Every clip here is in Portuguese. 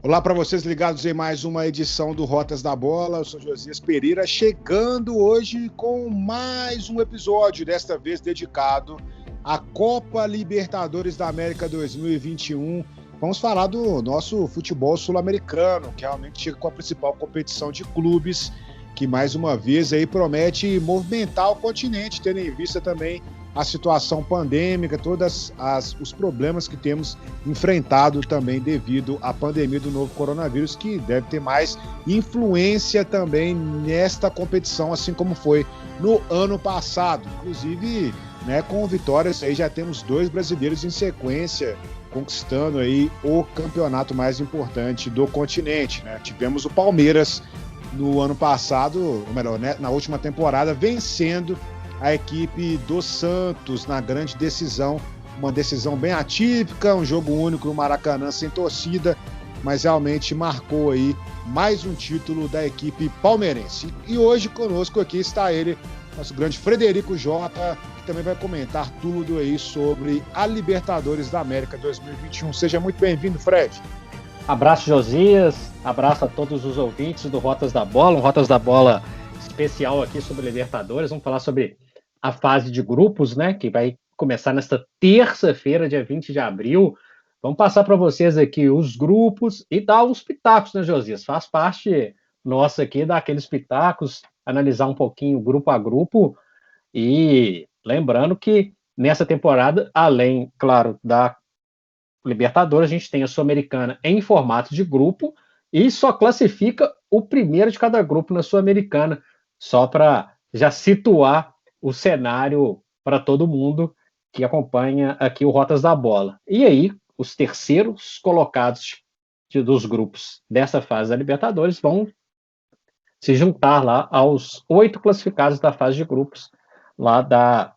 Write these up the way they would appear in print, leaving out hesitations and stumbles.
Olá para vocês ligados em mais uma edição do Rotas da Bola. Eu sou Josias Pereira, chegando hoje com mais um episódio, desta vez dedicado à Copa Libertadores da América 2021. Vamos falar do nosso futebol sul-americano, que realmente chega com a principal competição de clubes, que mais uma vez aí promete movimentar o continente, tendo em vista também a situação pandêmica, todos os problemas que temos enfrentado também devido à pandemia do novo coronavírus, que deve ter mais influência também nesta competição, assim como foi no ano passado. Inclusive, né, com vitórias, aí já temos 2 brasileiros em sequência conquistando aí o campeonato mais importante do continente, né? Tivemos o Palmeiras no ano passado, ou melhor, né, na última temporada, vencendo a equipe do Santos na grande decisão, uma decisão bem atípica, um jogo único no Maracanã sem torcida, mas realmente marcou aí mais um título da equipe palmeirense. E hoje conosco aqui está ele, nosso grande Frederico Jota, que também vai comentar tudo aí sobre a Libertadores da América 2021. Seja muito bem-vindo, Fred. Abraço, Josias, abraço a todos os ouvintes do Rotas da Bola, um Rotas da Bola especial aqui sobre Libertadores. Vamos falar sobre a fase de grupos, né, que vai começar nesta terça-feira, dia 20 de abril. Vamos passar para vocês aqui os grupos e dar os pitacos, né, Josias? Faz parte nossa aqui dar aqueles pitacos, analisar um pouquinho grupo a grupo e lembrando que nessa temporada, além, claro, da Libertadores, a gente tem a Sul-Americana em formato de grupo e só classifica o primeiro de cada grupo na Sul-Americana, só para já situar o cenário para todo mundo que acompanha aqui o Rotas da Bola. E aí, os terceiros colocados dos grupos dessa fase da Libertadores vão se juntar lá aos 8 classificados da fase de grupos, lá da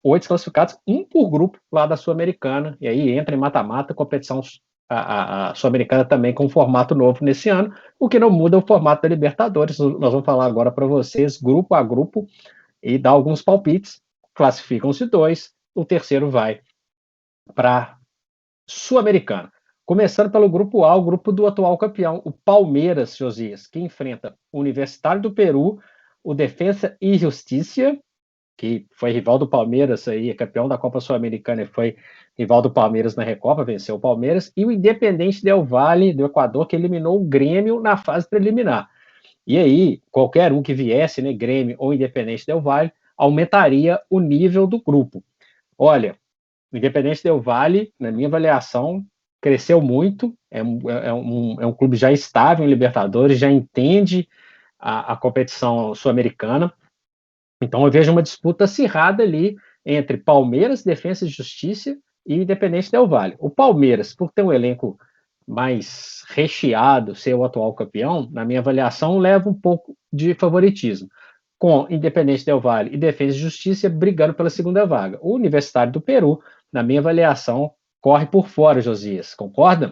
8 classificados, um por grupo lá da Sul-Americana, e aí entra em mata-mata, competição a Sul-Americana também com um formato novo nesse ano, o que não muda o formato da Libertadores. Nós vamos falar agora para vocês, grupo a grupo, e dar alguns palpites. Classificam-se 2, o terceiro vai para Sul-Americana. Começando pelo grupo A, o grupo do atual campeão, o Palmeiras, Josias, que enfrenta o Universitário do Peru, o Defensa e Justiça, que foi rival do Palmeiras, aí, campeão da Copa Sul-Americana e foi rival do Palmeiras na Recopa, venceu o Palmeiras, e o Independente Del Valle, do Equador, que eliminou o Grêmio na fase preliminar. E aí, qualquer um que viesse, né, Grêmio ou Independente Del Valle, aumentaria o nível do grupo. Olha, o Independente Del Valle, na minha avaliação, cresceu muito, é um clube já estável em Libertadores, já entende a competição sul-americana. Então eu vejo uma disputa acirrada ali entre Palmeiras, Defensa e Justiça e Independente Del Valle. O Palmeiras, por ter um elenco mais recheado, ser o atual campeão, na minha avaliação, leva um pouco de favoritismo, com Independente Del Valle e Defensa e Justiça brigando pela segunda vaga. O Universitário do Peru, na minha avaliação, corre por fora, Josias. Concorda?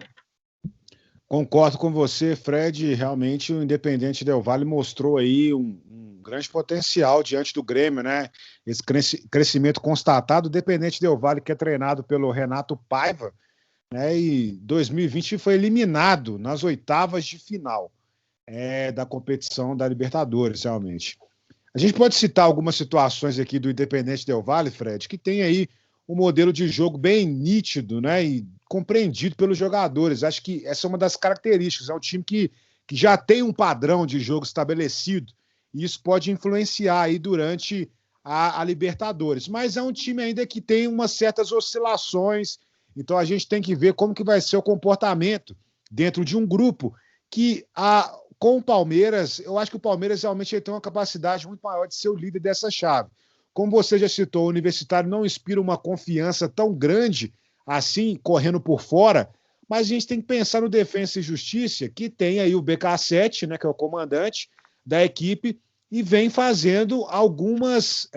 Concordo com você, Fred. Realmente o Independente Del Valle mostrou aí um grande potencial diante do Grêmio, né? Esse crescimento constatado. O Independente Del Valle, que é treinado pelo Renato Paiva, né? E 2020 foi eliminado nas oitavas de final da competição da Libertadores, realmente. A gente pode citar algumas situações aqui do Independente Del Valle, Fred, que tem aí um modelo de jogo bem nítido, né, e compreendido pelos jogadores. Acho que essa é uma das características. É um time que já tem um padrão de jogo estabelecido, e isso pode influenciar aí durante a Libertadores. Mas é um time ainda que tem umas certas oscilações, então a gente tem que ver como que vai ser o comportamento dentro de um grupo que, com o Palmeiras, eu acho que o Palmeiras realmente tem uma capacidade muito maior de ser o líder dessa chave. Como você já citou, o Universitário não inspira uma confiança tão grande assim, correndo por fora, mas a gente tem que pensar no Defensa e Justiça, que tem aí o BK7, né, que é o comandante da equipe, e vem fazendo algumas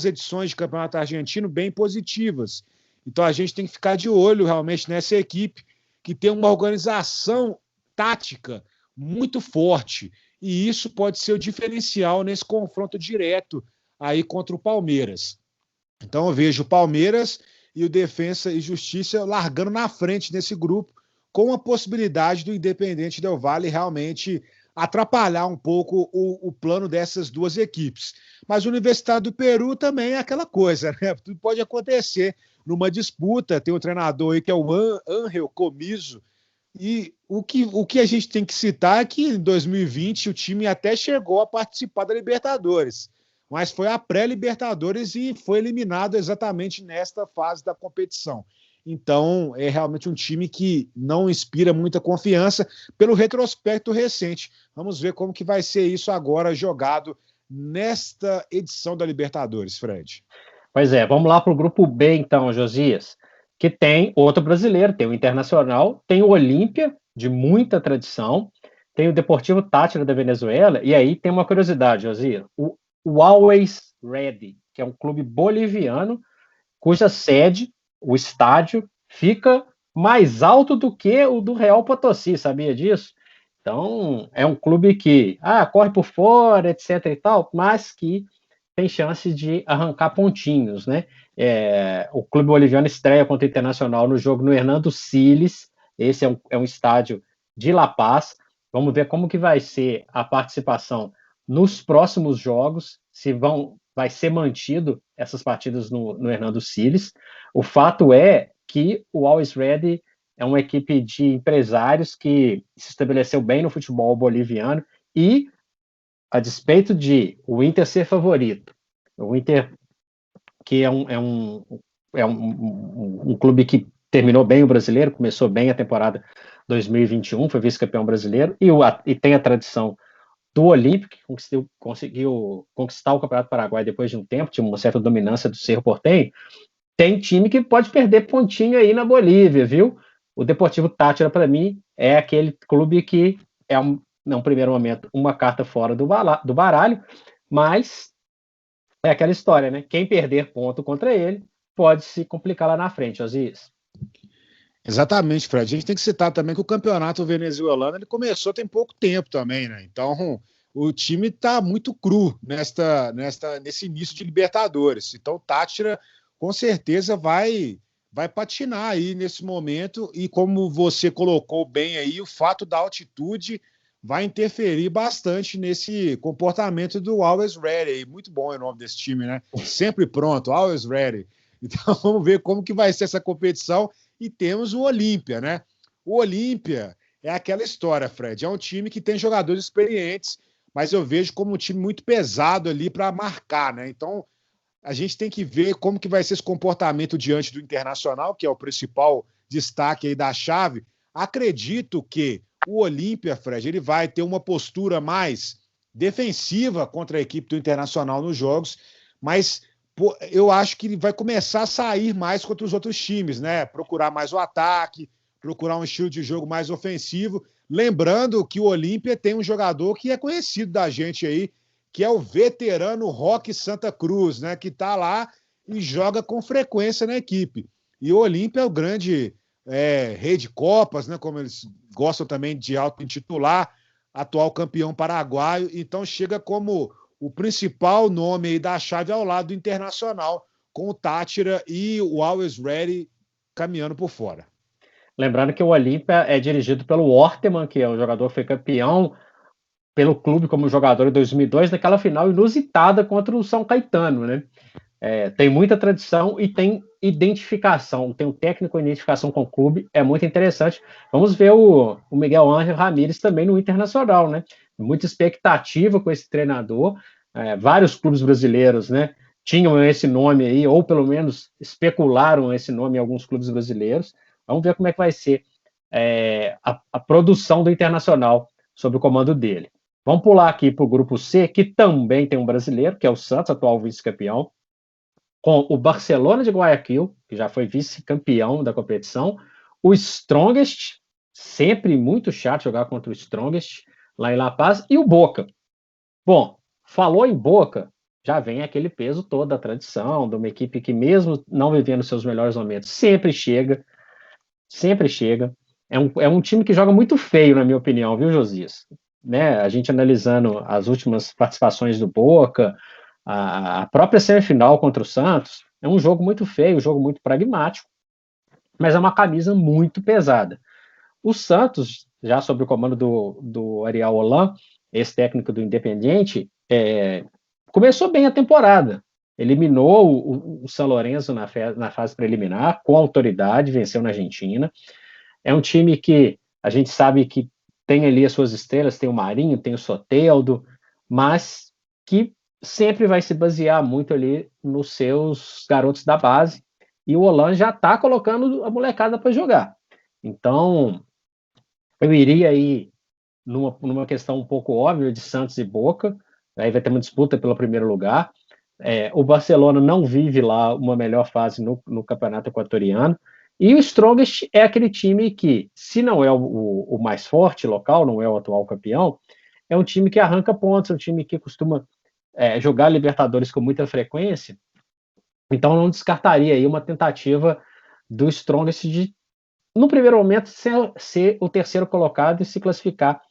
edições de Campeonato Argentino bem positivas. Então a gente tem que ficar de olho realmente nessa equipe, que tem uma organização tática muito forte, e isso pode ser o diferencial nesse confronto direto aí contra o Palmeiras. Então eu vejo o Palmeiras e o Defensa e Justiça largando na frente nesse grupo, com a possibilidade do Independiente Del Valle realmente atrapalhar um pouco o plano dessas duas equipes. Mas o Universitário do Peru também é aquela coisa, né? Tudo pode acontecer numa disputa. Tem um treinador aí que é o Ángel Comiso, e o que a gente tem que citar é que em 2020 o time até chegou a participar da Libertadores, mas foi a pré-Libertadores e foi eliminado exatamente nesta fase da competição. Então, é realmente um time que não inspira muita confiança pelo retrospecto recente. Vamos ver como que vai ser isso agora jogado nesta edição da Libertadores, Fred. Pois é, vamos lá para o grupo B então, Josias, que tem outro brasileiro, tem o Internacional, tem o Olímpia, de muita tradição, tem o Deportivo Táchira da Venezuela, e aí tem uma curiosidade, Josias, o Always Ready, que é um clube boliviano, cuja sede, o estádio, fica mais alto do que o do Real Potosí, sabia disso? Então, é um clube que corre por fora, etc e tal, mas que tem chance de arrancar pontinhos, né? O clube boliviano estreia contra o Internacional no jogo no Hernando Siles, esse é um estádio de La Paz. Vamos ver como que vai ser a participação nos próximos jogos, se vai ser mantido essas partidas no Hernando Siles. O fato é que o Always Ready é uma equipe de empresários que se estabeleceu bem no futebol boliviano e, a despeito de o Inter ser favorito, o Inter, que é um clube que terminou bem o brasileiro, começou bem a temporada 2021, foi vice-campeão brasileiro, e tem a tradição do Olímpico, que conseguiu conquistar o Campeonato Paraguai depois de um tempo, tinha uma certa dominância do Cerro Porteño. Tem time que pode perder pontinho aí na Bolívia, viu? O Deportivo Táchira, para mim, é aquele clube que é, num primeiro momento, uma carta fora do baralho, mas é aquela história, né? Quem perder ponto contra ele pode se complicar lá na frente, Osias. Exatamente, Fred. A gente tem que citar também que o campeonato venezuelano ele começou tem pouco tempo também, né? Então o time está muito cru nesse início de Libertadores. Então o Táchira com certeza vai patinar aí nesse momento, e como você colocou bem aí, o fato da altitude vai interferir bastante nesse comportamento do Always Ready. Muito bom o nome desse time, né? Sempre pronto, Always Ready. Então vamos ver como que vai ser essa competição. E temos o Olímpia, né? O Olímpia é aquela história, Fred. É um time que tem jogadores experientes, mas eu vejo como um time muito pesado ali para marcar, né? Então a gente tem que ver como que vai ser esse comportamento diante do Internacional, que é o principal destaque aí da chave. Acredito que o Olímpia, Fred, ele vai ter uma postura mais defensiva contra a equipe do Internacional nos jogos, mas eu acho que ele vai começar a sair mais contra os outros times, né? Procurar mais o ataque, procurar um estilo de jogo mais ofensivo. Lembrando que o Olímpia tem um jogador que é conhecido da gente aí, que é o veterano Roque Santa Cruz, né? Que está lá e joga com frequência na equipe. E o Olímpia é o grande rei de Copas, né? Como eles gostam também de auto-intitular, atual campeão paraguaio. Então chega como o principal nome aí da chave ao lado do Internacional, com o Táchira e o Always Ready caminhando por fora. Lembrando que o Olímpia é dirigido pelo Orteman, que é o jogador que foi campeão pelo clube como jogador em 2002, naquela final inusitada contra o São Caetano, né? Tem muita tradição e tem identificação, tem um técnico com identificação com o clube, é muito interessante. Vamos ver o Miguel Ángel Ramírez também no Internacional, né? Muita expectativa com esse treinador. Vários clubes brasileiros, né, tinham esse nome aí, ou pelo menos especularam esse nome em alguns clubes brasileiros. Vamos ver como é que vai ser a produção do Internacional sob o comando dele. Vamos pular aqui para o grupo C, que também tem um brasileiro, que é o Santos, atual vice-campeão, com o Barcelona de Guayaquil, que já foi vice-campeão da competição, o Strongest, sempre muito chato jogar contra o Strongest, lá em La Paz, e o Boca. Bom, falou em Boca, já vem aquele peso todo da tradição, de uma equipe que mesmo não vivendo seus melhores momentos, sempre chega. É um time que joga muito feio, na minha opinião, viu, Josias? Né? A gente analisando as últimas participações do Boca, a própria semifinal contra o Santos, é um jogo muito feio, um jogo muito pragmático, mas é uma camisa muito pesada. O Santos, já sob o comando do Ariel Holan, ex-técnico do Independiente, começou bem a temporada. Eliminou o São Lourenço na fase preliminar, com autoridade, venceu na Argentina. É um time que a gente sabe que tem ali as suas estrelas, tem o Marinho, tem o Soteldo, mas que sempre vai se basear muito ali nos seus garotos da base, e o Holan já está colocando a molecada para jogar. Então, eu iria aí numa questão um pouco óbvia de Santos e Boca, aí vai ter uma disputa pelo primeiro lugar. O Barcelona não vive lá uma melhor fase no campeonato equatoriano, e o Strongest é aquele time que, se não é o mais forte local, não é o atual campeão, é um time que arranca pontos, é um time que costuma jogar Libertadores com muita frequência, então não descartaria aí uma tentativa do Strongest de, no primeiro momento, ser o terceiro colocado e se classificar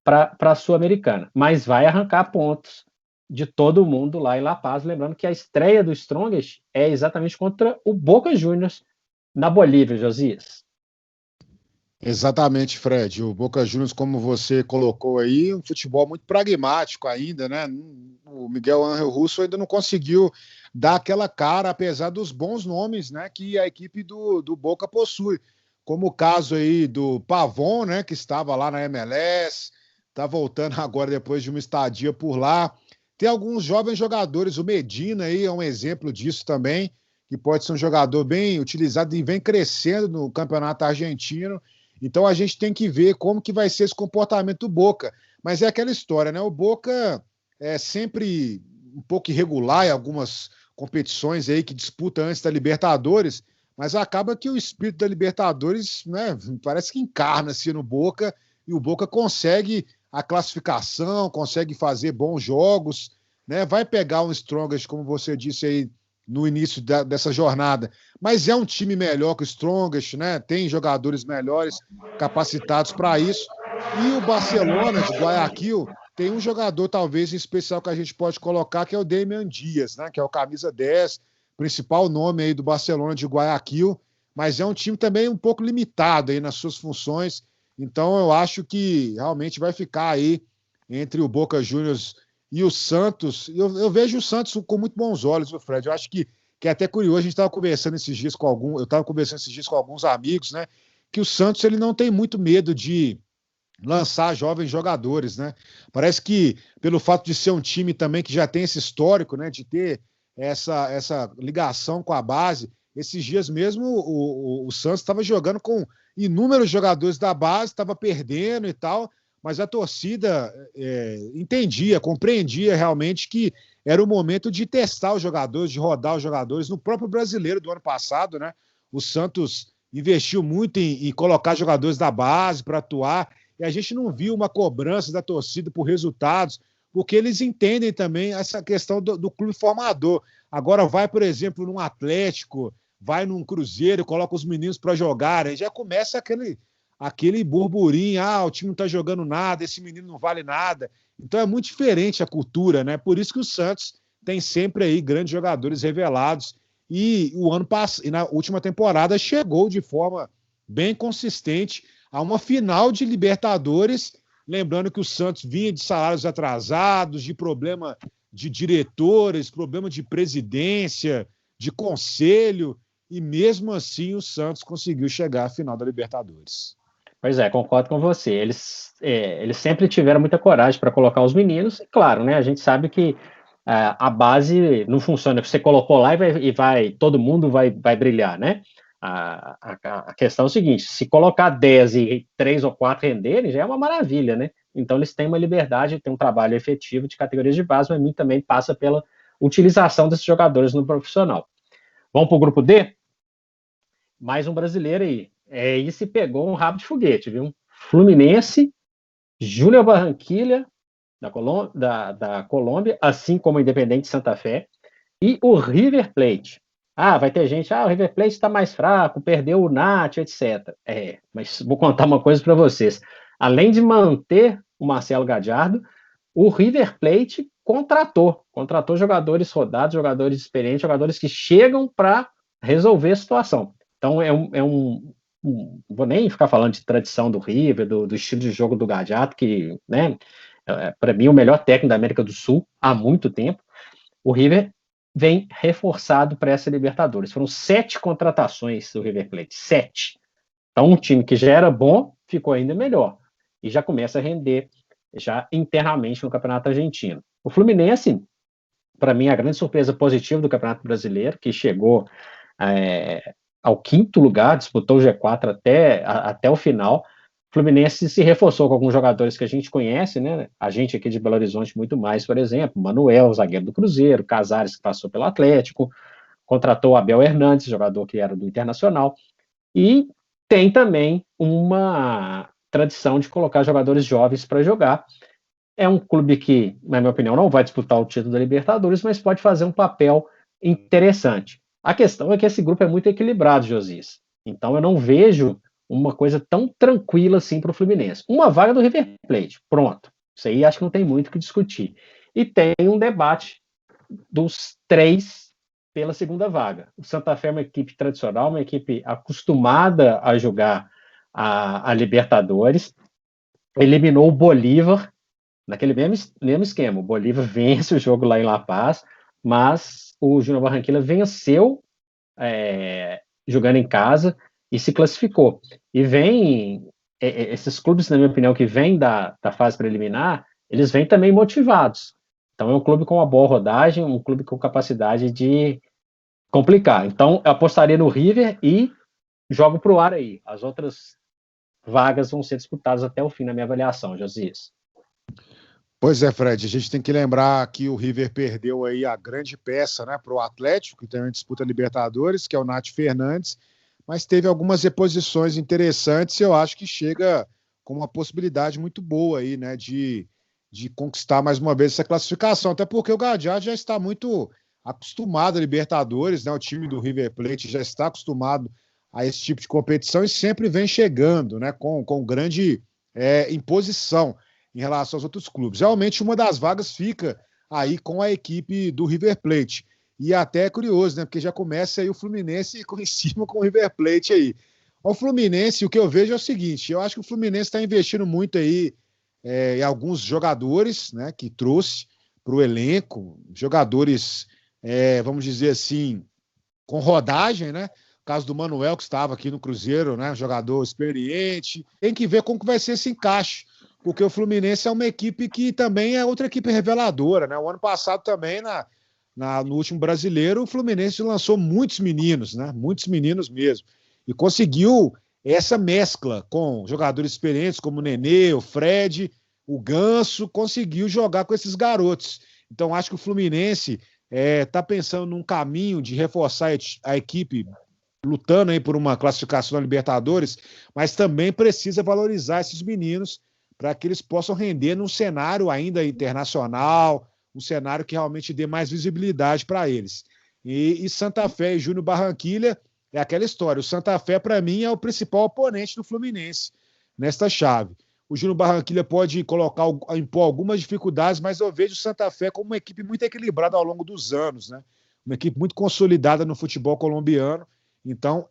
para a Sul-Americana, mas vai arrancar pontos de todo mundo lá em La Paz, lembrando que a estreia do Strongest é exatamente contra o Boca Juniors na Bolívia, Josias. Exatamente, Fred. O Boca Juniors, como você colocou aí, um futebol muito pragmático ainda, né? O Miguel Ángel Russo ainda não conseguiu dar aquela cara, apesar dos bons nomes, né, que a equipe do Boca possui. Como o caso aí do Pavon, né, que estava lá na MLS, está voltando agora depois de uma estadia por lá. Tem alguns jovens jogadores, o Medina aí é um exemplo disso também, que pode ser um jogador bem utilizado e vem crescendo no campeonato argentino. Então a gente tem que ver como que vai ser esse comportamento do Boca. Mas é aquela história, né? O Boca é sempre um pouco irregular em algumas competições aí que disputa antes da Libertadores, mas acaba que o espírito da Libertadores, né, parece que encarna-se no Boca, e o Boca consegue a classificação, consegue fazer bons jogos, né? Vai pegar um Strongest, como você disse aí no início dessa jornada, mas é um time melhor que o Strongest, né? Tem jogadores melhores capacitados para isso. E o Barcelona de Guayaquil tem um jogador talvez em especial que a gente pode colocar, que é o Damian Dias, né? Que é o camisa 10, principal nome aí do Barcelona de Guayaquil, mas é um time também um pouco limitado aí nas suas funções. Então eu acho que realmente vai ficar aí entre o Boca Juniors e o Santos. Eu vejo o Santos com muito bons olhos, o Fred. Eu acho que é até curioso. A gente estava conversando esses dias com eu estava conversando esses dias com alguns amigos, né? Que o Santos ele não tem muito medo de lançar jovens jogadores, né? Parece que pelo fato de ser um time também que já tem esse histórico, né? De ter essa ligação com a base. Esses dias mesmo o Santos estava jogando com inúmeros jogadores da base, estava perdendo e tal, mas a torcida entendia, compreendia realmente que era o momento de testar os jogadores, de rodar os jogadores. No próprio Brasileiro do ano passado, né? O Santos investiu muito em colocar jogadores da base para atuar, e a gente não viu uma cobrança da torcida por resultados, porque eles entendem também essa questão do clube formador. Agora vai, por exemplo, num Atlético, vai num Cruzeiro, coloca os meninos para jogarem, já começa aquele burburinho, o time não está jogando nada, esse menino não vale nada. Então é muito diferente a cultura, né? Por isso que o Santos tem sempre aí grandes jogadores revelados, e na última temporada chegou de forma bem consistente a uma final de Libertadores, lembrando que o Santos vinha de salários atrasados, de problema de diretores, problema de presidência, de conselho, e mesmo assim o Santos conseguiu chegar à final da Libertadores. Pois é, concordo com você. Eles sempre tiveram muita coragem para colocar os meninos, e claro, né? A gente sabe que a base não funciona. Você colocou lá todo mundo vai brilhar, né? A questão é o seguinte: se colocar 10 e 3 ou 4 renderem, já é uma maravilha, né? Então eles têm uma liberdade, têm um trabalho efetivo de categorias de base, mas muito também passa pela utilização desses jogadores no profissional. Vamos para o grupo D? Mais um brasileiro aí. E se pegou um rabo de foguete, viu? Fluminense, Júnior Barranquilla, da Colômbia, assim como o Independente Santa Fé, e o River Plate. Vai ter gente, o River Plate está mais fraco, perdeu o Nath, etc. Mas vou contar uma coisa para vocês. Além de manter o Marcelo Gallardo, o River Plate contratou jogadores rodados, jogadores experientes, jogadores que chegam para resolver a situação. Então é um não vou nem ficar falando de tradição do River, do estilo de jogo do Gadiardo, que, né, para mim, o melhor técnico da América do Sul há muito tempo. O River vem reforçado para essa Libertadores. Foram 7 contratações do River Plate, 7. Então, um time que já era bom ficou ainda melhor e já começa a render já internamente no Campeonato Argentino. O Fluminense, para mim, a grande surpresa positiva do Campeonato Brasileiro, que chegou ao 5º lugar, disputou o G4 até o final. O Fluminense se reforçou com alguns jogadores que a gente conhece, né? A gente aqui de Belo Horizonte muito mais, por exemplo, Manuel, zagueiro do Cruzeiro, Casares, que passou pelo Atlético, contratou Abel Hernandes, jogador que era do Internacional, e tem também uma tradição de colocar jogadores jovens para jogar. É um clube que, na minha opinião, não vai disputar o título da Libertadores, mas pode fazer um papel interessante. A questão é que esse grupo é muito equilibrado, Josias. Então eu não vejo uma coisa tão tranquila assim para o Fluminense. Uma vaga do River Plate, pronto. Isso aí acho que não tem muito o que discutir. E tem um debate dos 3 pela segunda vaga. O Santa Fé é uma equipe tradicional, uma equipe acostumada a jogar a Libertadores. Eliminou o Bolívar naquele mesmo esquema. O Bolívar vence o jogo lá em La Paz, mas o Júnior Barranquilla venceu jogando em casa e se classificou. E esses clubes, na minha opinião, que vêm da fase preliminar, eles vêm também motivados. Então é um clube com uma boa rodagem, um clube com capacidade de complicar. Então eu apostaria no River e jogo para o ar aí. As outras vagas vão ser disputadas até o fim, na minha avaliação, Josias. Pois é, Fred, a gente tem que lembrar que o River perdeu aí a grande peça, né, para o Atlético, que também disputa Libertadores, que é o Nath Fernandes, mas teve algumas reposições interessantes e eu acho que chega com uma possibilidade muito boa aí, né, de conquistar mais uma vez essa classificação, até porque o Gadiardo já está muito acostumado a Libertadores, né, o time do River Plate já está acostumado a esse tipo de competição e sempre vem chegando, né, com grande imposição em relação aos outros clubes. Realmente uma das vagas fica aí com a equipe do River Plate. E até é curioso, né? Porque já começa aí o Fluminense em cima com o River Plate aí. O Fluminense, o que eu vejo é o seguinte, eu acho que o Fluminense está investindo muito aí em alguns jogadores, né? Que trouxe para o elenco, jogadores, vamos dizer assim, com rodagem, né? O caso do Manuel, que estava aqui no Cruzeiro, né? Jogador experiente. Tem que ver como que vai ser esse encaixe, porque o Fluminense é uma equipe que também é outra equipe reveladora, né? O ano passado também, no último Brasileiro, o Fluminense lançou muitos meninos, né? Muitos meninos mesmo. E conseguiu essa mescla com jogadores experientes como o Nenê, o Fred, o Ganso, conseguiu jogar com esses garotos. Então, acho que o Fluminense está pensando num caminho de reforçar a equipe, lutando aí por uma classificação na Libertadores, mas também precisa valorizar esses meninos para que eles possam render num cenário ainda internacional, um cenário que realmente dê mais visibilidade para eles. E Santa Fé e Júnior Barranquilla é aquela história. O Santa Fé, para mim, é o principal oponente do Fluminense nesta chave. O Júnior Barranquilla pode impor algumas dificuldades, mas eu vejo o Santa Fé como uma equipe muito equilibrada ao longo dos anos, né? Uma equipe muito consolidada no futebol colombiano. Então,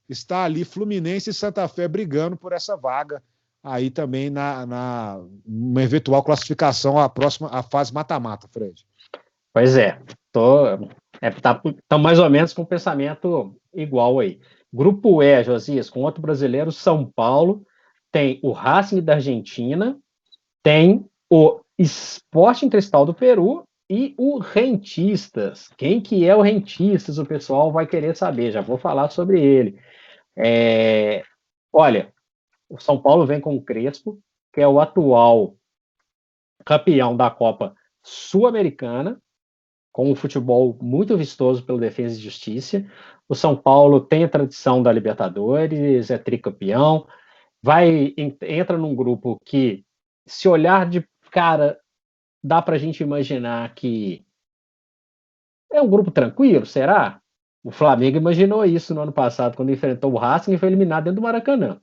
está ali Fluminense e Santa Fé brigando por essa vaga aí também na uma eventual classificação à fase mata-mata, Fred. Pois é, tá mais ou menos com um pensamento igual aí. Grupo E, Josias, com outro brasileiro, São Paulo, tem o Racing da Argentina, tem o Sporting Cristal do Peru e o Rentistas. Quem que é o Rentistas? O pessoal vai querer saber, já vou falar sobre ele. Olha, o São Paulo vem com o Crespo, que é o atual campeão da Copa Sul-Americana, com um futebol muito vistoso pelo Defesa e Justiça. O São Paulo tem a tradição da Libertadores, é tricampeão, entra num grupo que, se olhar de cara, dá para a gente imaginar que é um grupo tranquilo, será? O Flamengo imaginou isso no ano passado, quando enfrentou o Racing e foi eliminado dentro do Maracanã.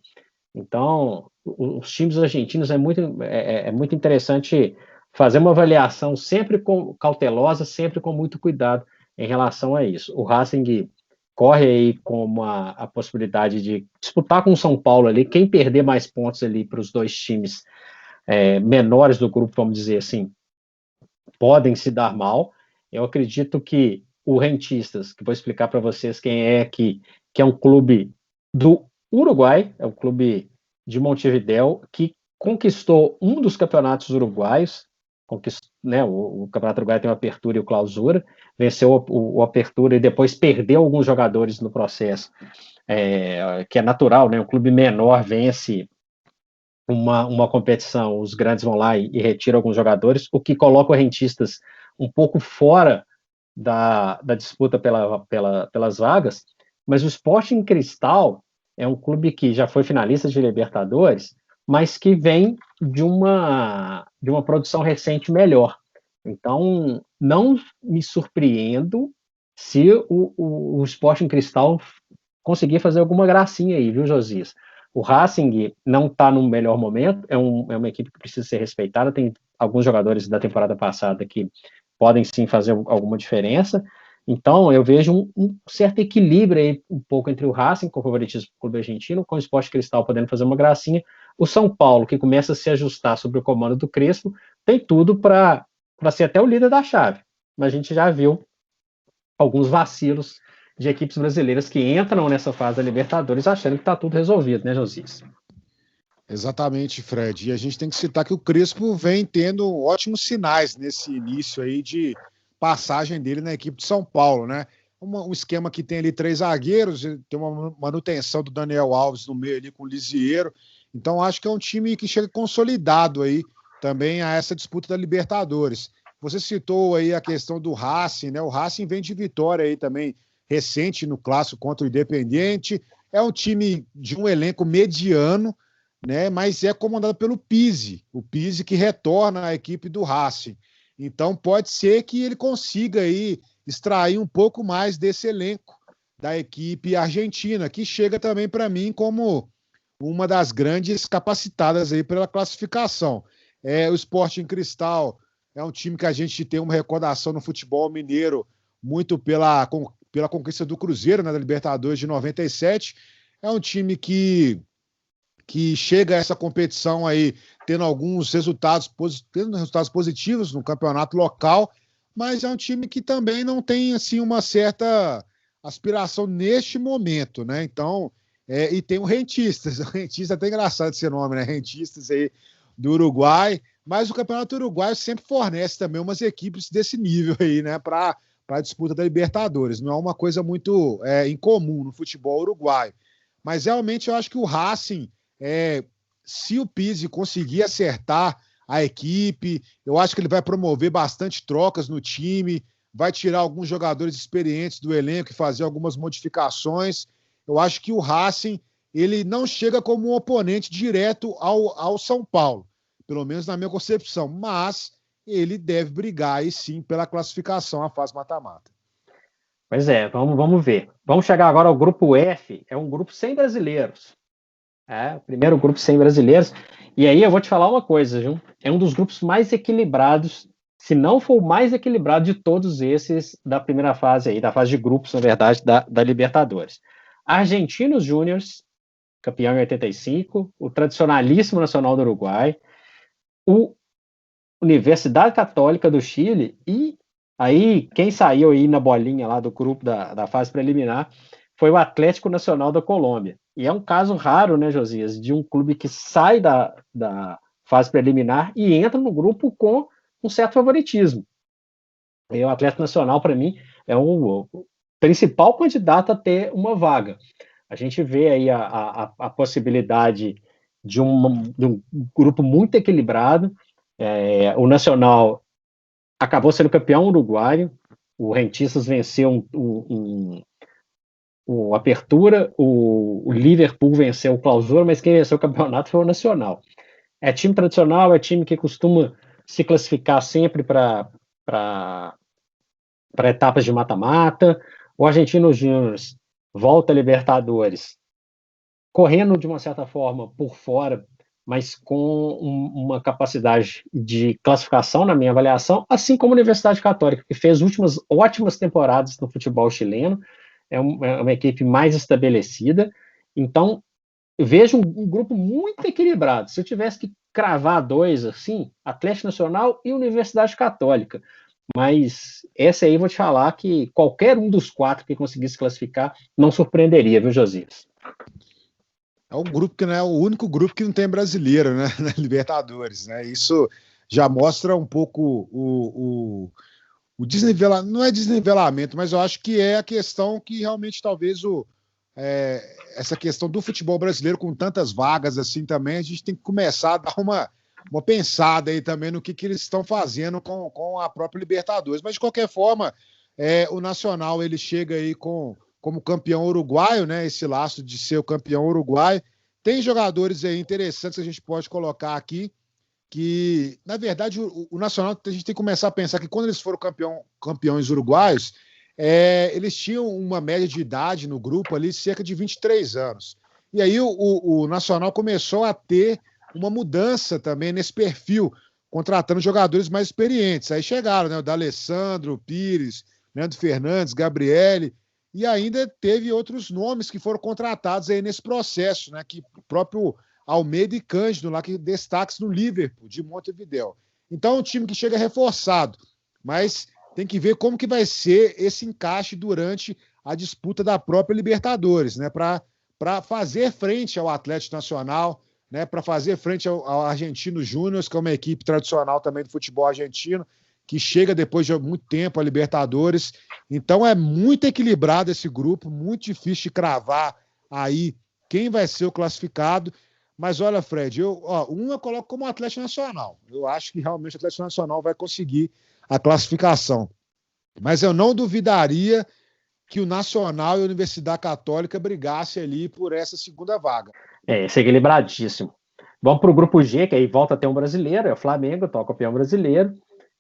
Então, os times argentinos é muito interessante fazer uma avaliação sempre cautelosa, sempre com muito cuidado em relação a isso. O Racing corre aí com a possibilidade de disputar com o São Paulo ali, quem perder mais pontos ali para os dois times menores do grupo, vamos dizer assim, podem se dar mal. Eu acredito que o Rentistas, que vou explicar para vocês quem é aqui, que é um clube do Uruguai, é um clube de Montevidéu, que conquistou um dos campeonatos uruguaios, né, o Campeonato Uruguai tem o Apertura e o Clausura, venceu o Apertura e depois perdeu alguns jogadores no processo, que é natural, né, um clube menor vence uma competição, os grandes vão lá e retiram alguns jogadores, o que coloca o Rentistas um pouco fora da disputa pelas vagas, mas o Sporting Cristal é um clube que já foi finalista de Libertadores, mas que vem de uma produção recente melhor. Então, não me surpreendo se o Sporting Cristal conseguir fazer alguma gracinha aí, viu, Josias? O Racing não está no melhor momento, é uma equipe que precisa ser respeitada, tem alguns jogadores da temporada passada que podem sim fazer alguma diferença, então eu vejo um certo equilíbrio aí um pouco entre o Racing, com o favoritismo do clube argentino, com o Sport Cristal podendo fazer uma gracinha, o São Paulo, que começa a se ajustar sob o comando do Crespo, tem tudo para ser até o líder da chave, mas a gente já viu alguns vacilos de equipes brasileiras que entram nessa fase da Libertadores achando que está tudo resolvido, né, Josias? Exatamente, Fred. E a gente tem que citar que o Crespo vem tendo ótimos sinais nesse início aí de passagem dele na equipe de São Paulo, né? Um esquema que tem ali 3 zagueiros, tem uma manutenção do Daniel Alves no meio ali com o Lisieiro. Então acho que é um time que chega consolidado aí também a essa disputa da Libertadores. Você citou aí a questão do Racing, né? O Racing vem de vitória aí também recente no clássico contra o Independiente. É um time de um elenco mediano, né? Mas é comandado pelo Pizzi, o Pizzi que retorna à equipe do Racing. Então pode ser que ele consiga aí extrair um pouco mais desse elenco da equipe argentina, que chega também para mim como uma das grandes capacitadas aí pela classificação. O Sporting Cristal é um time que a gente tem uma recordação no futebol mineiro muito pela conquista do Cruzeiro, né, da Libertadores de 97. É um time que chega a essa competição aí tendo alguns resultados positivos no campeonato local, mas é um time que também não tem assim uma certa aspiração neste momento, né? Então, e tem o Rentistas. O Rentistas é até engraçado esse nome, né? Rentistas aí do Uruguai, mas o Campeonato Uruguaio sempre fornece também umas equipes desse nível aí, né? Para a disputa da Libertadores. Não é uma coisa muito incomum no futebol uruguaio. Mas realmente eu acho que o Racing, se o Pizzi conseguir acertar a equipe, eu acho que ele vai promover bastante trocas no time, vai tirar alguns jogadores experientes do elenco e fazer algumas modificações. Eu acho que o Racing ele não chega como um oponente direto ao São Paulo, pelo menos na minha concepção, mas ele deve brigar aí sim pela classificação à fase mata-mata. Pois é, vamos ver. Vamos chegar agora ao grupo F, é um grupo sem brasileiros. O primeiro grupo sem brasileiros. E aí eu vou te falar uma coisa, viu? É um dos grupos mais equilibrados, se não for o mais equilibrado de todos esses da primeira fase aí, da fase de grupos, na verdade, da Libertadores. Argentinos Júniors, campeão em 85, o tradicionalíssimo Nacional do Uruguai, o Universidade Católica do Chile e aí quem saiu aí na bolinha lá do grupo da fase preliminar foi o Atlético Nacional da Colômbia. E é um caso raro, né, Josias, de um clube que sai da fase preliminar e entra no grupo com um certo favoritismo. E o Atlético Nacional, para mim, é o principal candidato a ter uma vaga. A gente vê aí a possibilidade de um grupo muito equilibrado. O Nacional acabou sendo campeão uruguaio, o Rentistas venceu o Apertura, o Liverpool venceu o Clausura, mas quem venceu o campeonato foi o Nacional. É time tradicional, é time que costuma se classificar sempre para etapas de mata-mata. O Argentinos Júniors volta a Libertadores, correndo de uma certa forma por fora, mas com uma capacidade de classificação na minha avaliação, assim como a Universidade Católica, que fez últimas ótimas temporadas no futebol chileno, é uma equipe mais estabelecida. Então, eu vejo um grupo muito equilibrado. Se eu tivesse que cravar dois, assim, Atlético Nacional e Universidade Católica. Mas essa aí, vou te falar que qualquer um dos quatro que conseguisse classificar não surpreenderia, viu, Josias? É um grupo que não é o único grupo que não tem brasileiro, né, na Libertadores, né? Isso já mostra um pouco o desnivelamento, não é desnivelamento, mas eu acho que é a questão que realmente talvez essa questão do futebol brasileiro com tantas vagas assim também, a gente tem que começar a dar uma pensada aí também no que eles estão fazendo com a própria Libertadores. Mas de qualquer forma, o Nacional ele chega aí como campeão uruguaio, né? Esse laço de ser o campeão uruguaio. Tem jogadores aí interessantes que a gente pode colocar aqui, que, na verdade, o Nacional, a gente tem que começar a pensar que quando eles foram campeões uruguaios, eles tinham uma média de idade no grupo ali, cerca de 23 anos. E aí o Nacional começou a ter uma mudança também nesse perfil, contratando jogadores mais experientes. Aí chegaram, né, o D'Alessandro, o Pires, Leandro Fernandes, Gabriele, e ainda teve outros nomes que foram contratados aí nesse processo, né, que o próprio Almeida e Cândido, lá que destaques no Liverpool, de Montevidéu. Então é um time que chega reforçado, mas tem que ver como que vai ser esse encaixe durante a disputa da própria Libertadores, né, para fazer frente ao Atlético Nacional, né, para fazer frente ao Argentino Júnior, que é uma equipe tradicional também do futebol argentino, que chega depois de muito tempo a Libertadores. Então é muito equilibrado esse grupo, muito difícil de cravar aí quem vai ser o classificado. Mas olha, Fred, eu coloco como Atlético Nacional. Eu acho que realmente o Atlético Nacional vai conseguir a classificação. Mas eu não duvidaria que o Nacional e a Universidade Católica brigassem ali por essa segunda vaga. Esse é equilibradíssimo. Vamos para o grupo G, que aí volta a ter um brasileiro, é o Flamengo, atual campeão brasileiro,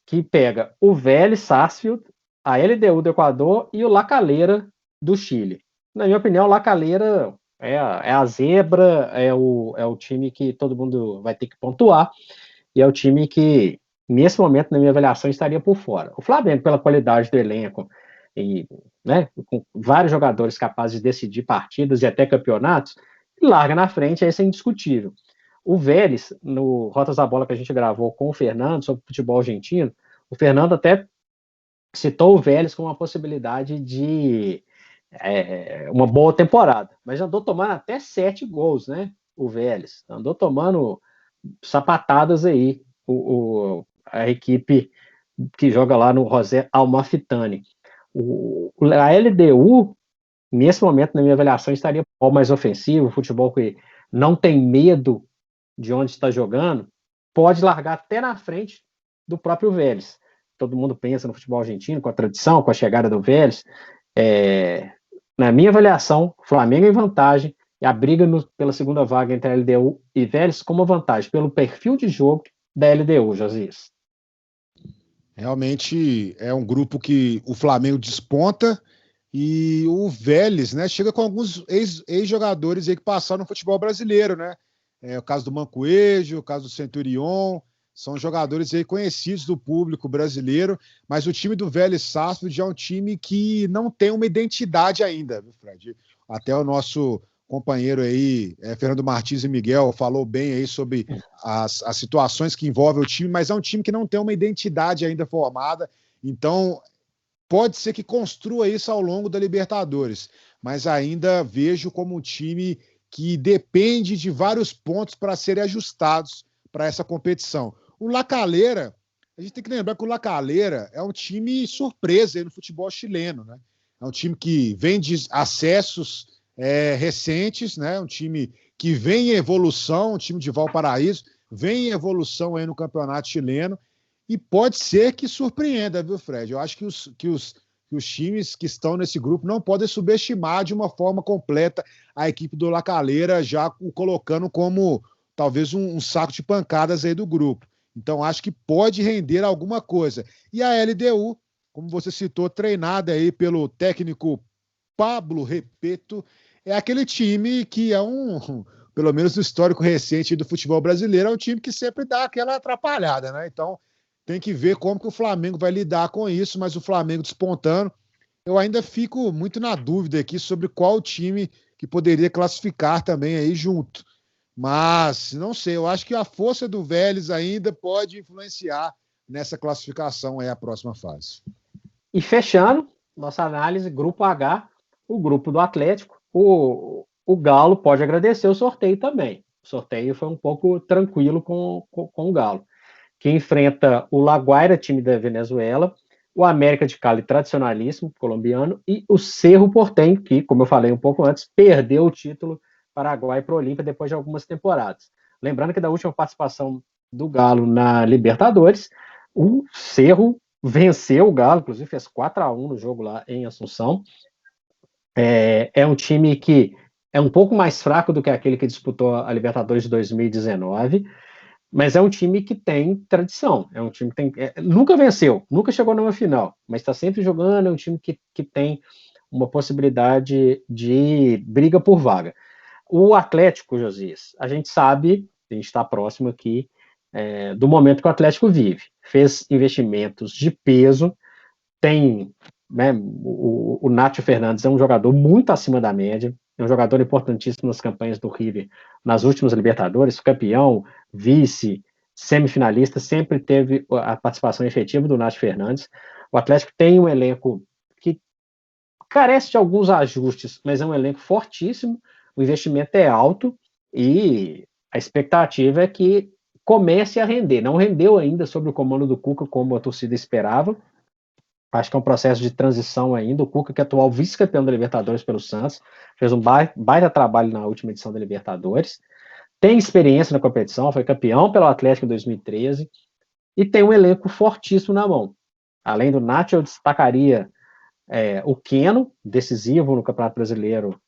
que pega o Vélez Sarsfield, a LDU do Equador e o La Calera do Chile. Na minha opinião, o La Calera é a zebra, é o time que todo mundo vai ter que pontuar, e é o time que, nesse momento, na minha avaliação, estaria por fora. O Flamengo, pela qualidade do elenco, e, né, com vários jogadores capazes de decidir partidas e até campeonatos, larga na frente, esse é indiscutível. O Vélez, no Rotas da Bola que a gente gravou com o Fernando sobre futebol argentino, o Fernando até citou o Vélez como uma possibilidade de uma boa temporada, mas andou tomando até 7 gols, né? O Vélez andou tomando sapatadas aí, a equipe que joga lá no José Amalfitani. A LDU, nesse momento, na minha avaliação, estaria mais ofensivo, futebol que não tem medo de onde está jogando, pode largar até na frente do próprio Vélez. Todo mundo pensa no futebol argentino, com a tradição, com a chegada do Vélez. Na minha avaliação, Flamengo em vantagem, e a briga pela segunda vaga entre a LDU e Vélez como vantagem, pelo perfil de jogo da LDU, Josias. Realmente é um grupo que o Flamengo desponta e o Vélez, né, chega com alguns ex-jogadores aí que passaram no futebol brasileiro, né? O caso do Mancoejo, o caso do Centurion, são jogadores aí conhecidos do público brasileiro, mas o time do Vélez Sarsfield é um time que não tem uma identidade ainda, viu, Fred? Até o nosso companheiro aí, Fernando Martins e Miguel, falou bem aí sobre as situações que envolvem o time, mas é um time que não tem uma identidade ainda formada, então pode ser que construa isso ao longo da Libertadores, mas ainda vejo como um time que depende de vários pontos para serem ajustados para essa competição. O La Calera, a gente tem que lembrar que o La Calera é um time surpresa aí no futebol chileno, né? É um time que vem de acessos recentes, né? Um time que vem em evolução, um time de Valparaíso, vem em evolução aí no campeonato chileno e pode ser que surpreenda, viu, Fred? Eu acho que os times que estão nesse grupo não podem subestimar de uma forma completa a equipe do La Calera, já o colocando como talvez um saco de pancadas aí do grupo. Então acho que pode render alguma coisa. E a LDU, como você citou, treinada aí pelo técnico Pablo Repeto, é aquele time que pelo menos no histórico recente do futebol brasileiro, é um time que sempre dá aquela atrapalhada, né? Então tem que ver como que o Flamengo vai lidar com isso, mas o Flamengo despontando. eu ainda fico muito na dúvida aqui sobre qual time que poderia classificar também aí junto. Mas, não sei, eu acho que a força do Vélez ainda pode influenciar nessa classificação aí a próxima fase. E fechando nossa análise, grupo H, o grupo do Atlético, o Galo pode agradecer o sorteio também. O sorteio foi um pouco tranquilo com o Galo, que enfrenta o La Guaira, time da Venezuela, o América de Cali, tradicionalíssimo colombiano, e o Cerro Porteño, que, como eu falei um pouco antes, perdeu o título Paraguai para o Olímpia depois de algumas temporadas. Lembrando que da última participação do Galo na Libertadores, o Cerro venceu o Galo, inclusive fez 4-1 no jogo lá em Assunção. É um time que é um pouco mais fraco do que aquele que disputou a Libertadores de 2019, mas é um time que tem tradição, é um time que tem, nunca venceu, nunca chegou numa final, mas está sempre jogando, é um time que tem uma possibilidade de briga por vaga. O Atlético, Josias, a gente sabe, a gente está próximo aqui do momento que o Atlético vive. Fez investimentos de peso, tem, né, o Nacho Fernandes é um jogador muito acima da média, é um jogador importantíssimo nas campanhas do River nas últimas Libertadores, campeão, vice, semifinalista, sempre teve a participação efetiva do Nacho Fernandes. O Atlético tem um elenco que carece de alguns ajustes, mas é um elenco fortíssimo, o investimento é alto e a expectativa é que comece a render. Não rendeu ainda sob o comando do Cuca como a torcida esperava. Acho que é um processo de transição ainda. O Cuca, que é atual vice-campeão da Libertadores pelo Santos, fez um baita trabalho na última edição da Libertadores. Tem experiência na competição, foi campeão pelo Atlético em 2013 e tem um elenco fortíssimo na mão. Além do Nacho, eu destacaria o Keno, decisivo no Campeonato Brasileiro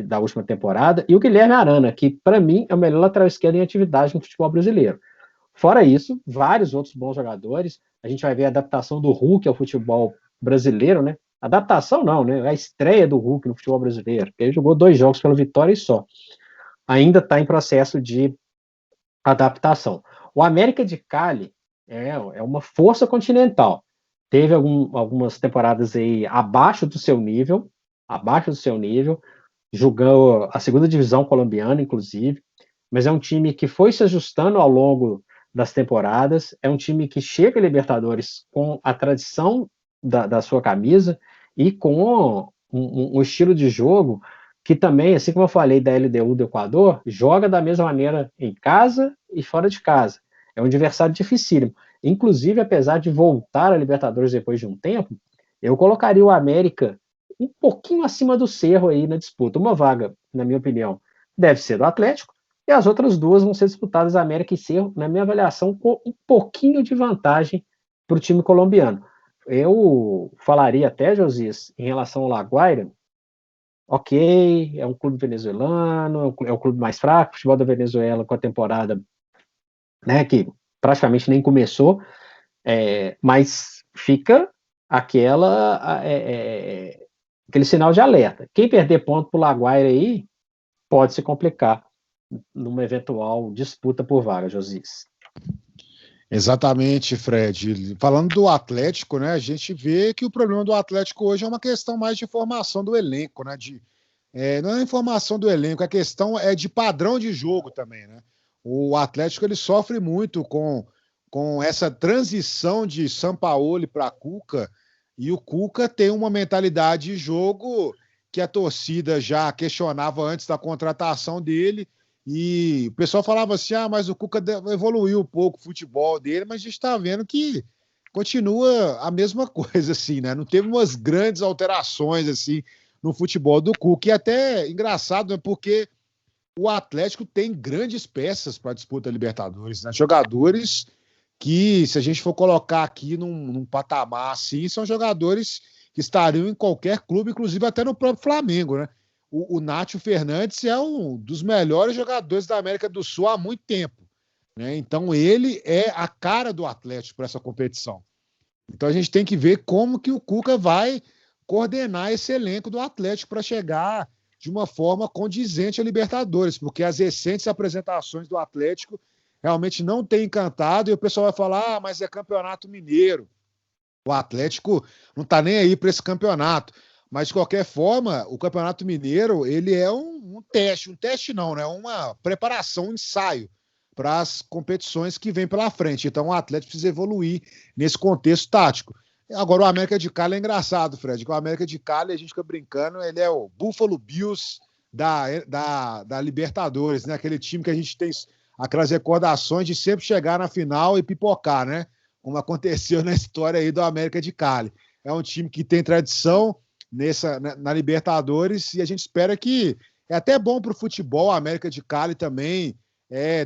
da última temporada, e o Guilherme Arana, que para mim é o melhor lateral esquerdo em atividade no futebol brasileiro. Fora isso, vários outros bons jogadores. A gente vai ver a adaptação do Hulk ao futebol brasileiro, né? Adaptação não, né? A estreia do Hulk no futebol brasileiro. Ele jogou 2 jogos pela Vitória e só. Ainda está em processo de adaptação. O América de Cali é uma força continental. Teve algumas temporadas aí abaixo do seu nível, jogou a segunda divisão colombiana, inclusive, mas é um time que foi se ajustando ao longo das temporadas, é um time que chega a Libertadores com a tradição da sua camisa e com um estilo de jogo que também, assim como eu falei da LDU do Equador, joga da mesma maneira em casa e fora de casa. É um adversário dificílimo. Inclusive, apesar de voltar a Libertadores depois de um tempo, eu colocaria o América um pouquinho acima do Cerro aí na disputa. Uma vaga, na minha opinião, deve ser do Atlético, e as outras duas vão ser disputadas América e Cerro, na minha avaliação, com um pouquinho de vantagem para o time colombiano. Eu falaria até, Josias, em relação ao La Guaira, ok, é um clube venezuelano, é o clube mais fraco, o futebol da Venezuela com a temporada, né, que praticamente nem começou, mas fica aquele sinal de alerta. Quem perder ponto para o La Guaira aí pode se complicar numa eventual disputa por vaga, Josias. Exatamente, Fred. Falando do Atlético, né, a gente vê que o problema do Atlético hoje é uma questão mais de formação do elenco, né? Não é a informação do elenco, a questão é de padrão de jogo também, né? O Atlético ele sofre muito com essa transição de Sampaoli para Cuca, e o Cuca tem uma mentalidade de jogo que a torcida já questionava antes da contratação dele. E o pessoal falava assim, mas o Cuca evoluiu um pouco o futebol dele, mas a gente está vendo que continua a mesma coisa, assim, né? Não teve umas grandes alterações, assim, no futebol do Cuca. E até engraçado, né? Porque o Atlético tem grandes peças para a disputa Libertadores, né? Jogadores que, se a gente for colocar aqui num patamar assim, são jogadores que estariam em qualquer clube, inclusive até no próprio Flamengo, né? O Nacho Fernandes é um dos melhores jogadores da América do Sul há muito tempo, né? Então ele é a cara do Atlético para essa competição. Então a gente tem que ver como que o Cuca vai coordenar esse elenco do Atlético para chegar de uma forma condizente a Libertadores, porque as recentes apresentações do Atlético realmente não têm encantado, e o pessoal vai falar, mas é campeonato mineiro. O Atlético não está nem aí para esse campeonato. Mas, de qualquer forma, o Campeonato Mineiro, ele é um teste não, né? Uma preparação, um ensaio para as competições que vêm pela frente. Então, o Atlético precisa evoluir nesse contexto tático. Agora, o América de Cali é engraçado, Fred, que o América de Cali, a gente fica brincando, ele é o Buffalo Bills da Libertadores, né? Aquele time que a gente tem aquelas recordações de sempre chegar na final e pipocar, né? Como aconteceu na história aí do América de Cali. É um time que tem tradição na Libertadores e a gente espera que é até bom para o futebol, a América de Cali também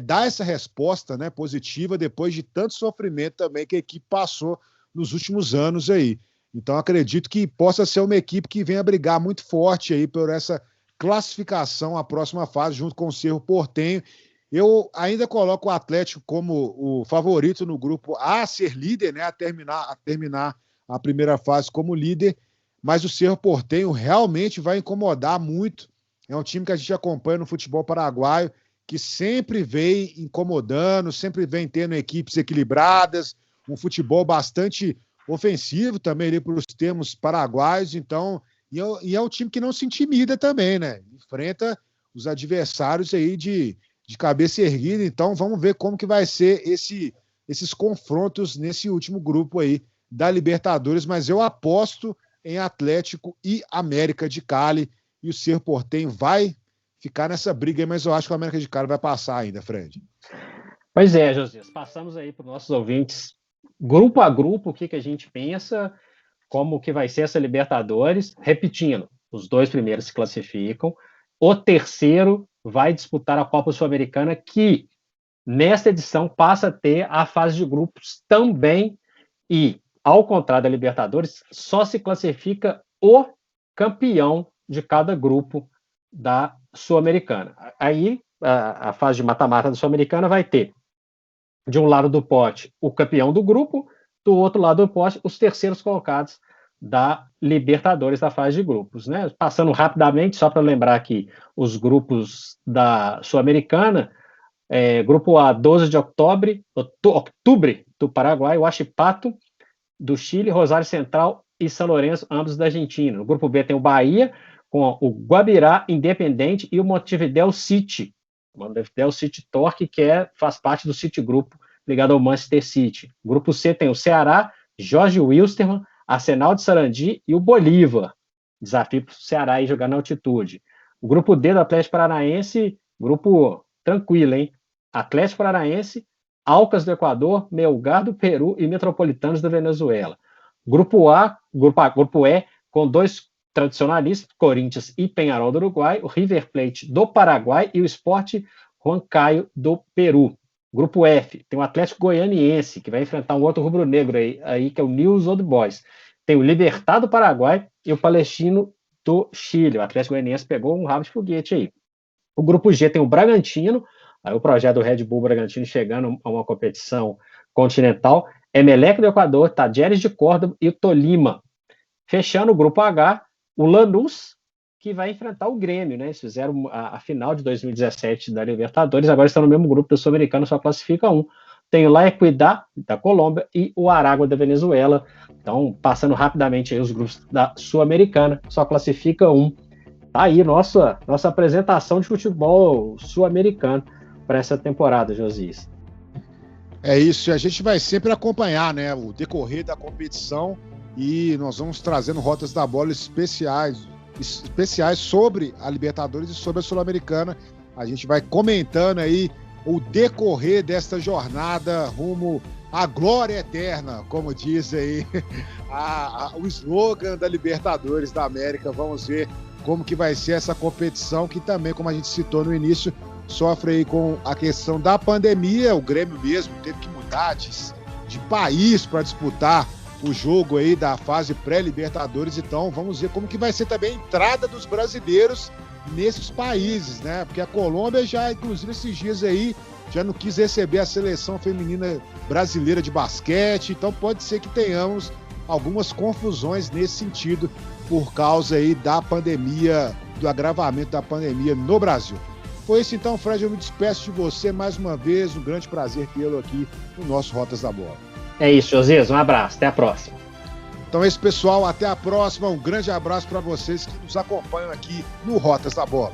dar essa resposta, né, positiva depois de tanto sofrimento também que a equipe passou nos últimos anos aí. Então acredito que possa ser uma equipe que venha brigar muito forte aí por essa classificação à próxima fase junto com o Cerro Porteño. Eu ainda coloco o Atlético como o favorito no grupo a ser líder, né, a terminar a primeira fase como líder, mas o Cerro Porteño realmente vai incomodar muito. É um time que a gente acompanha no futebol paraguaio, que sempre vem incomodando, sempre vem tendo equipes equilibradas, um futebol bastante ofensivo também ali para os termos paraguaios, então, e é um time que não se intimida também, né? Enfrenta os adversários aí de cabeça erguida, então vamos ver como que vai ser esses confrontos nesse último grupo aí da Libertadores, mas eu aposto em Atlético e América de Cali, e o Cerro Porteño vai ficar nessa briga aí, mas eu acho que o América de Cali vai passar ainda, Fred. Pois é, Josias, passamos aí para os nossos ouvintes, grupo a grupo, o que a gente pensa, como que vai ser essa Libertadores, repetindo, os 2 primeiros se classificam, o terceiro vai disputar a Copa Sul-Americana, que nesta edição passa a ter a fase de grupos também, e ao contrário da Libertadores, só se classifica o campeão de cada grupo da Sul-Americana. Aí, a fase de mata-mata da Sul-Americana vai ter, de um lado do pote, o campeão do grupo, do outro lado do pote, os terceiros colocados da Libertadores da fase de grupos, né? Passando rapidamente, só para lembrar aqui, os grupos da Sul-Americana, grupo A, 12 de outubro do Paraguai, Huachipato do Chile, Rosário Central e São Lourenço, ambos da Argentina. No grupo B tem o Bahia, com o Guabirá, Independente e o Montevideo City. O Montevideo City Torque, que faz parte do City Grupo, ligado ao Manchester City. No grupo C tem o Ceará, Jorge Wilstermann, Arsenal de Sarandi e o Bolívar. Desafio para o Ceará aí jogar na altitude. O grupo D do Atlético Paranaense, grupo tranquilo, hein? Atlético Paranaense, Alcas do Equador, Melgar do Peru e Metropolitanos da Venezuela. Grupo E, com 2 tradicionalistas, Corinthians e Peñarol do Uruguai, o River Plate do Paraguai e o Sport Huancayo do Peru. Grupo F, tem o Atlético Goianiense, que vai enfrentar um outro rubro-negro aí, que é o News Old Boys. Tem o Libertad do Paraguai e o Palestino do Chile. O Atlético Goianiense pegou um rabo de foguete aí. O grupo G tem o Bragantino, aí o projeto do Red Bull Bragantino chegando a uma competição continental, Emelec do Equador, Tajeres de Córdoba e o Tolima. Fechando o grupo H, o Lanús, que vai enfrentar o Grêmio, né? Eles fizeram a final de 2017 da Libertadores, agora estão no mesmo grupo da Sul-Americana, só classifica um. Tem o La Equidad da Colômbia e o Aragua da Venezuela. Então, passando rapidamente aí os grupos da Sul-Americana, só classifica um. Tá aí nossa apresentação de futebol sul-americano para essa temporada, Josias. É isso, a gente vai sempre acompanhar, né, o decorrer da competição e nós vamos trazendo rotas da bola especiais sobre a Libertadores e sobre a Sul-Americana. A gente vai comentando aí o decorrer desta jornada rumo à glória eterna, como diz aí o slogan da Libertadores da América. Vamos ver como que vai ser essa competição, que também, como a gente citou no início, sofre aí com a questão da pandemia. O Grêmio mesmo teve que mudar de país para disputar o jogo aí da fase pré-Libertadores. Então vamos ver como que vai ser também a entrada dos brasileiros nesses países, né? Porque a Colômbia já, inclusive esses dias aí, já não quis receber a seleção feminina brasileira de basquete. Então pode ser que tenhamos algumas confusões nesse sentido por causa aí da pandemia, do agravamento da pandemia no Brasil. Foi isso então, Fred, eu me despeço de você mais uma vez, um grande prazer tê-lo aqui no nosso Rotas da Bola. É isso, Josias, um abraço, até a próxima. Então é isso, pessoal. Até a próxima. Um grande abraço para vocês que nos acompanham aqui no Rotas da Bola.